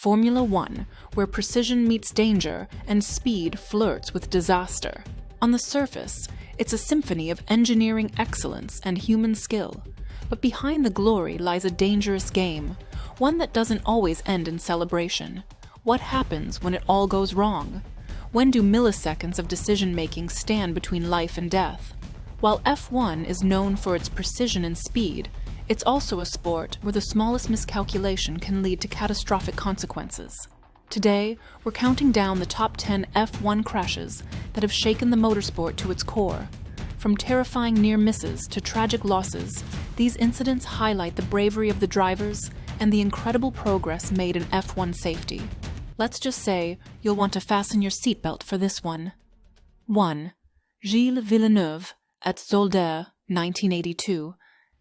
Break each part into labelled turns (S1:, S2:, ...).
S1: Formula One, where precision meets danger and speed flirts with disaster. On the surface, it's a symphony of engineering excellence and human skill. But behind the glory lies a dangerous game, one that doesn't always end in celebration. What happens when it all goes wrong? When do milliseconds of decision-making stand between life and death? While F1 is known for its precision and speed, it's also a sport where the smallest miscalculation can lead to catastrophic consequences. Today, we're counting down the top 10 F1 crashes that have shaken the motorsport to its core. From terrifying near misses to tragic losses, these incidents highlight the bravery of the drivers and the incredible progress made in F1 safety. Let's just say you'll want to fasten your seatbelt for this one. 1. Gilles Villeneuve at Zolder, 1982.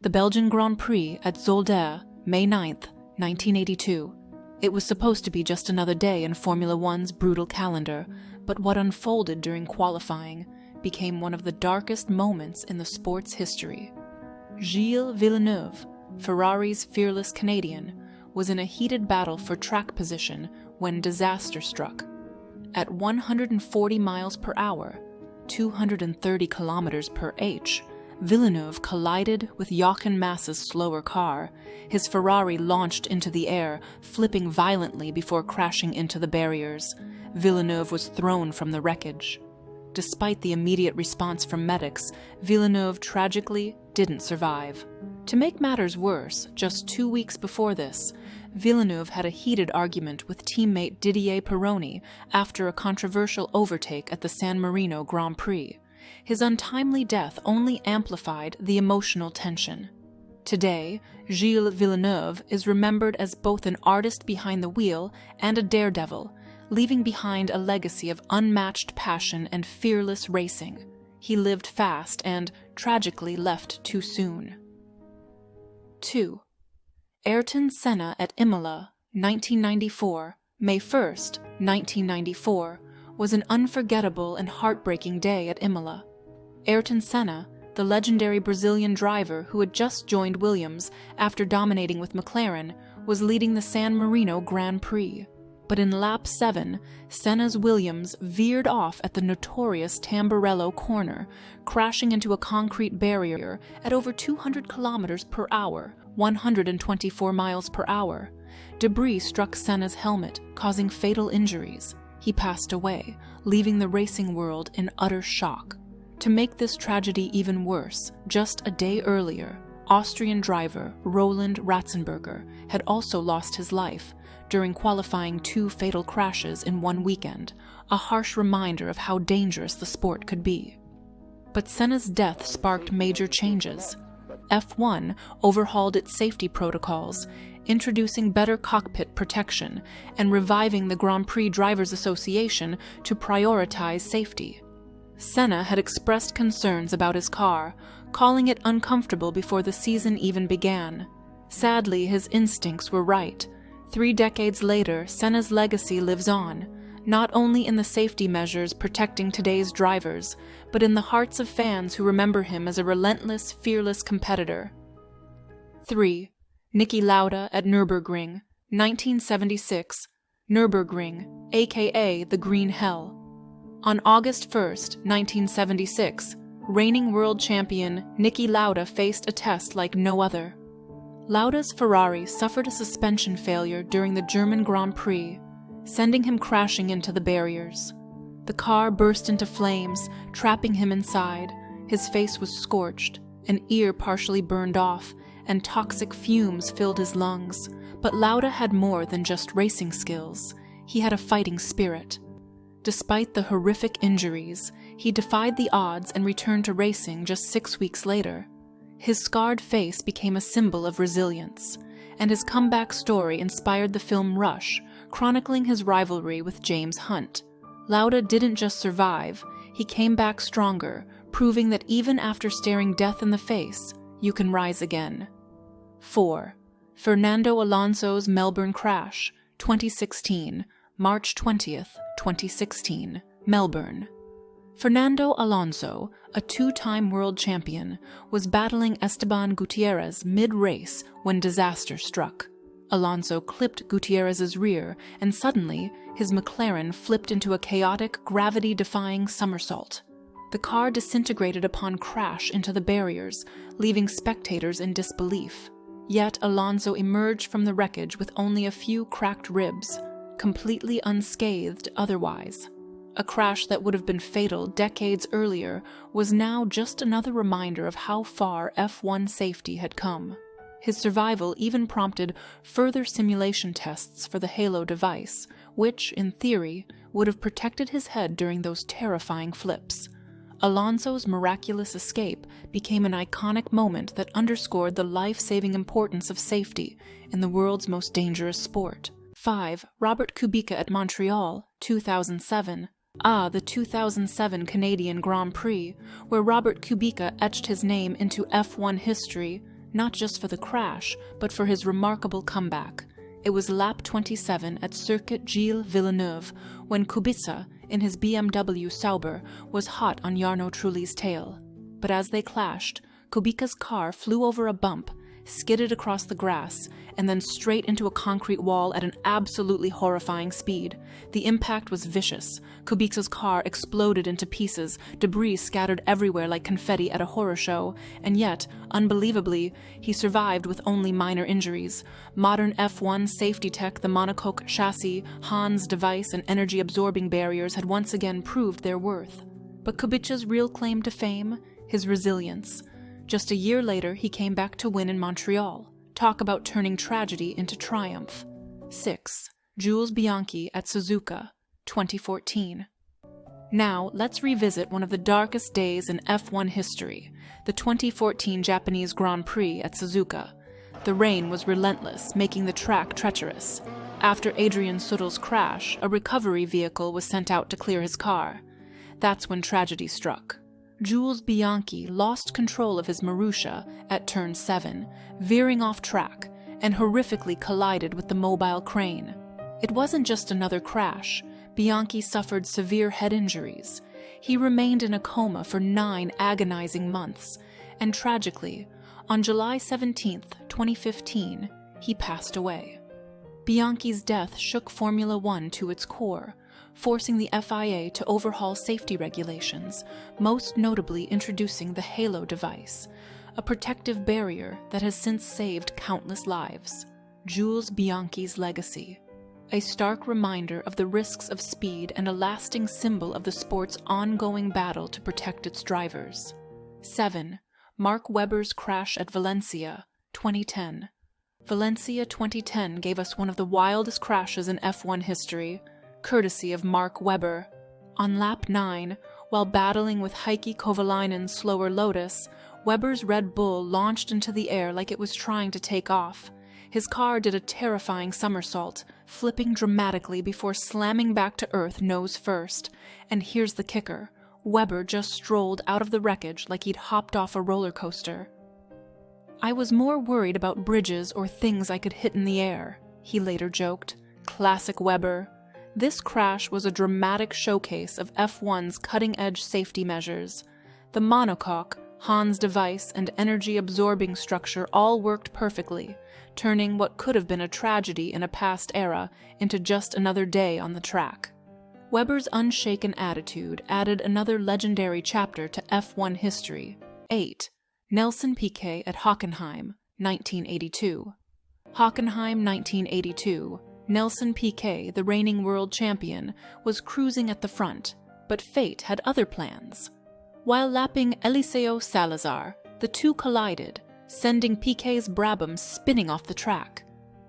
S1: The Belgian Grand Prix at Zolder, May 9th, 1982. It was supposed to be just another day in Formula One's brutal calendar, but what unfolded during qualifying became one of the darkest moments in the sport's history. Gilles Villeneuve, Ferrari's fearless Canadian, was in a heated battle for track position when disaster struck. At 140 miles per hour, 230 kilometers per h, Villeneuve collided with Jochen Mass's slower car. His Ferrari launched into the air, flipping violently before crashing into the barriers. Villeneuve was thrown from the wreckage. Despite the immediate response from medics, Villeneuve tragically didn't survive. To make matters worse, just 2 weeks before this, Villeneuve had a heated argument with teammate Didier Pironi after a controversial overtake at the San Marino Grand Prix. His untimely death only amplified the emotional tension. Today, Gilles Villeneuve is remembered as both an artist behind the wheel and a daredevil, leaving behind a legacy of unmatched passion and fearless racing. He lived fast and, tragically, left too soon. 2. Ayrton Senna at Imola, 1994, May 1st, 1994, was an unforgettable and heartbreaking day at Imola. Ayrton Senna, the legendary Brazilian driver who had just joined Williams after dominating with McLaren, was leading the San Marino Grand Prix. But in lap 7, Senna's Williams veered off at the notorious Tamburello corner, crashing into a concrete barrier at over 200 kilometers per hour, 124 miles per hour. Debris struck Senna's helmet, causing fatal injuries. He passed away, leaving the racing world in utter shock. To make this tragedy even worse, just a day earlier, Austrian driver Roland Ratzenberger had also lost his life during qualifying 2 fatal crashes in one weekend, a harsh reminder of how dangerous the sport could be. But Senna's death sparked major changes. F1 overhauled its safety protocols, introducing better cockpit protection and reviving the Grand Prix Drivers Association to prioritize safety. Senna had expressed concerns about his car, calling it uncomfortable before the season even began. Sadly, his instincts were right. 3 decades later, Senna's legacy lives on, not only in the safety measures protecting today's drivers, but in the hearts of fans who remember him as a relentless, fearless competitor. 3. Niki Lauda at Nürburgring, 1976, Nürburgring, aka the Green Hell. On August 1st, 1976, reigning world champion Niki Lauda faced a test like no other. Lauda's Ferrari suffered a suspension failure during the German Grand Prix, sending him crashing into the barriers. The car burst into flames, trapping him inside. His face was scorched, an ear partially burned off, and toxic fumes filled his lungs. But Lauda had more than just racing skills. He had a fighting spirit. Despite the horrific injuries, he defied the odds and returned to racing just 6 weeks later. His scarred face became a symbol of resilience, and his comeback story inspired the film Rush, chronicling his rivalry with James Hunt. Lauda didn't just survive, he came back stronger, proving that even after staring death in the face, you can rise again. 4. Fernando Alonso's Melbourne crash, 2016, March 20th, 2016, Melbourne. Fernando Alonso, a 2-time world champion, was battling Esteban Gutierrez mid-race when disaster struck. Alonso clipped Gutierrez's rear, and suddenly, his McLaren flipped into a chaotic, gravity-defying somersault. The car disintegrated upon crash into the barriers, leaving spectators in disbelief. Yet Alonso emerged from the wreckage with only a few cracked ribs, completely unscathed otherwise. A crash that would have been fatal decades earlier was now just another reminder of how far F1 safety had come. His survival even prompted further simulation tests for the Halo device, which, in theory, would have protected his head during those terrifying flips. Alonso's miraculous escape became an iconic moment that underscored the life-saving importance of safety in the world's most dangerous sport. 5. Robert Kubica at Montreal, 2007. The 2007 Canadian Grand Prix, where Robert Kubica etched his name into F1 history, not just for the crash, but for his remarkable comeback. It was lap 27 at Circuit Gilles Villeneuve, when Kubica, in his BMW Sauber, was hot on Jarno Trulli's tail. But as they clashed, Kubica's car flew over a bump, skidded across the grass, and then straight into a concrete wall at an absolutely horrifying speed. The impact was vicious. Kubica's car exploded into pieces, debris scattered everywhere like confetti at a horror show, and yet, unbelievably, he survived with only minor injuries. Modern F1 safety tech, the monocoque chassis, Hans device, and energy-absorbing barriers had once again proved their worth. But Kubica's real claim to fame? His resilience. Just a year later, he came back to win in Montreal. Talk about turning tragedy into triumph. 6. Jules Bianchi at Suzuka, 2014. Now, let's revisit one of the darkest days in F1 history, the 2014 Japanese Grand Prix at Suzuka. The rain was relentless, making the track treacherous. After Adrian Suttle's crash, a recovery vehicle was sent out to clear his car. That's when tragedy struck. Jules Bianchi lost control of his Marussia at turn 7, veering off track, and horrifically collided with the mobile crane. It wasn't just another crash. Bianchi suffered severe head injuries. He remained in a coma for 9 agonizing months, and tragically, on July 17, 2015, he passed away. Bianchi's death shook Formula One to its core, forcing the FIA to overhaul safety regulations, most notably introducing the Halo device, a protective barrier that has since saved countless lives. Jules Bianchi's legacy. A stark reminder of the risks of speed and a lasting symbol of the sport's ongoing battle to protect its drivers. 7. Mark Webber's crash at Valencia, 2010. Valencia 2010 gave us one of the wildest crashes in F1 history, courtesy of Mark Webber. On lap 9, while battling with Heikki Kovalainen's slower Lotus, Webber's Red Bull launched into the air like it was trying to take off. His car did a terrifying somersault, flipping dramatically before slamming back to earth nose first. And here's the kicker. Webber just strolled out of the wreckage like he'd hopped off a roller coaster. "I was more worried about bridges or things I could hit in the air," he later joked. Classic Webber. This crash was a dramatic showcase of F1's cutting-edge safety measures. The monocoque, Hans device, and energy-absorbing structure all worked perfectly, turning what could have been a tragedy in a past era into just another day on the track. Webber's unshaken attitude added another legendary chapter to F1 history. 8. Nelson Piquet at Hockenheim, 1982. Hockenheim 1982. Nelson Piquet, the reigning world champion, was cruising at the front, but fate had other plans. While lapping Eliseo Salazar, the two collided, sending Piquet's Brabham spinning off the track.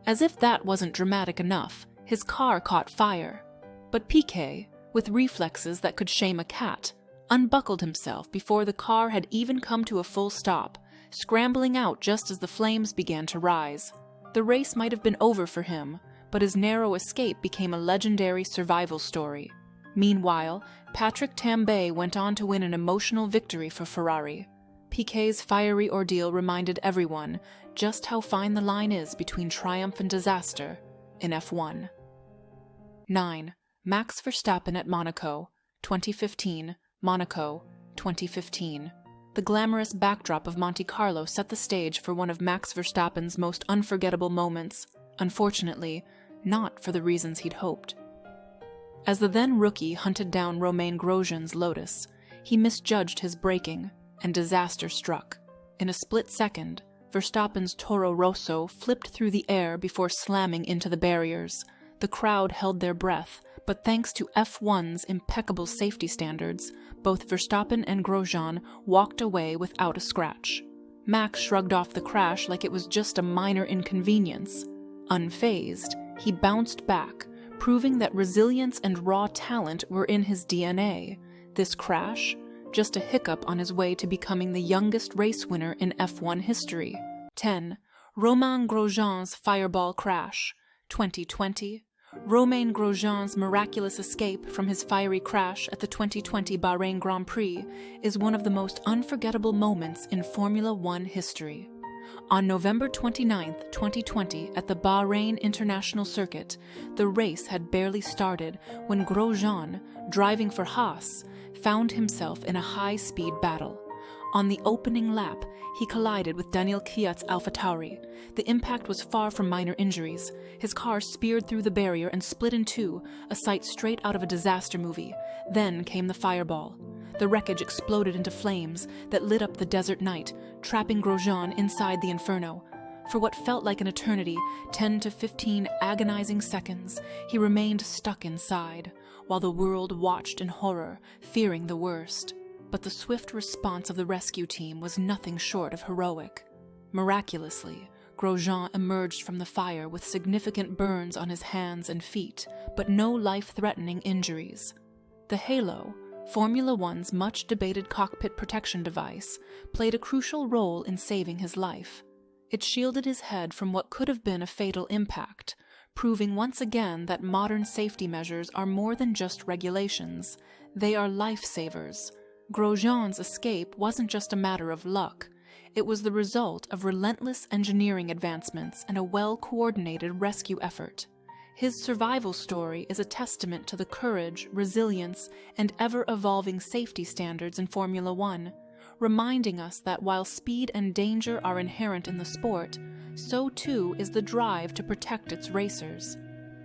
S1: As if that wasn't dramatic enough, his car caught fire. But Piquet, with reflexes that could shame a cat, unbuckled himself before the car had even come to a full stop, scrambling out just as the flames began to rise. The race might have been over for him, but his narrow escape became a legendary survival story. Meanwhile, Patrick Tambay went on to win an emotional victory for Ferrari. Piquet's fiery ordeal reminded everyone just how fine the line is between triumph and disaster in F1. 9. Max Verstappen at Monaco, 2015, Monaco, 2015. The glamorous backdrop of Monte Carlo set the stage for one of Max Verstappen's most unforgettable moments. Unfortunately, not for the reasons he'd hoped. As the then rookie hunted down Romain Grosjean's Lotus, he misjudged his braking, and disaster struck. In a split second, Verstappen's Toro Rosso flipped through the air before slamming into the barriers. The crowd held their breath, but thanks to F1's impeccable safety standards, both Verstappen and Grosjean walked away without a scratch. Max shrugged off the crash like it was just a minor inconvenience. Unfazed, he bounced back, proving that resilience and raw talent were in his DNA. This crash? Just a hiccup on his way to becoming the youngest race winner in F1 history. 10. Romain Grosjean's fireball crash. 2020. Romain Grosjean's miraculous escape from his fiery crash at the 2020 Bahrain Grand Prix is one of the most unforgettable moments in Formula One history. On November 29, 2020, at the Bahrain International Circuit, the race had barely started when Grosjean, driving for Haas, found himself in a high-speed battle. On the opening lap, he collided with Daniel Kvyat's AlphaTauri. The impact was far from minor injuries. His car speared through the barrier and split in two, a sight straight out of a disaster movie. Then came the fireball. The wreckage exploded into flames that lit up the desert night, trapping Grosjean inside the inferno. For what felt like an eternity, 10 to 15 agonizing seconds, he remained stuck inside, while the world watched in horror, fearing the worst. But the swift response of the rescue team was nothing short of heroic. Miraculously, Grosjean emerged from the fire with significant burns on his hands and feet, but no life-threatening injuries. The Halo, Formula One's much-debated cockpit protection device, played a crucial role in saving his life. It shielded his head from what could have been a fatal impact, proving once again that modern safety measures are more than just regulations. They are lifesavers. Grosjean's escape wasn't just a matter of luck. It was the result of relentless engineering advancements and a well-coordinated rescue effort. His survival story is a testament to the courage, resilience, and ever-evolving safety standards in Formula One, reminding us that while speed and danger are inherent in the sport, so too is the drive to protect its racers.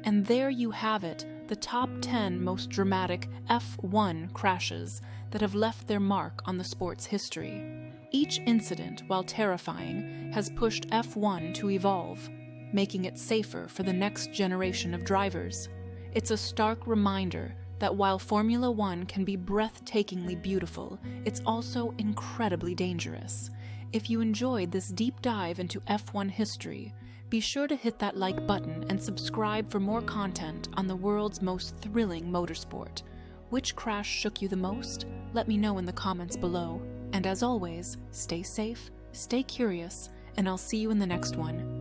S1: And there you have it, the top 10 most dramatic F1 crashes that have left their mark on the sport's history. Each incident, while terrifying, has pushed F1 to evolve, making it safer for the next generation of drivers. It's a stark reminder that while Formula One can be breathtakingly beautiful, it's also incredibly dangerous. If you enjoyed this deep dive into F1 history, be sure to hit that like button and subscribe for more content on the world's most thrilling motorsport. Which crash shook you the most? Let me know in the comments below. And as always, stay safe, stay curious, and I'll see you in the next one.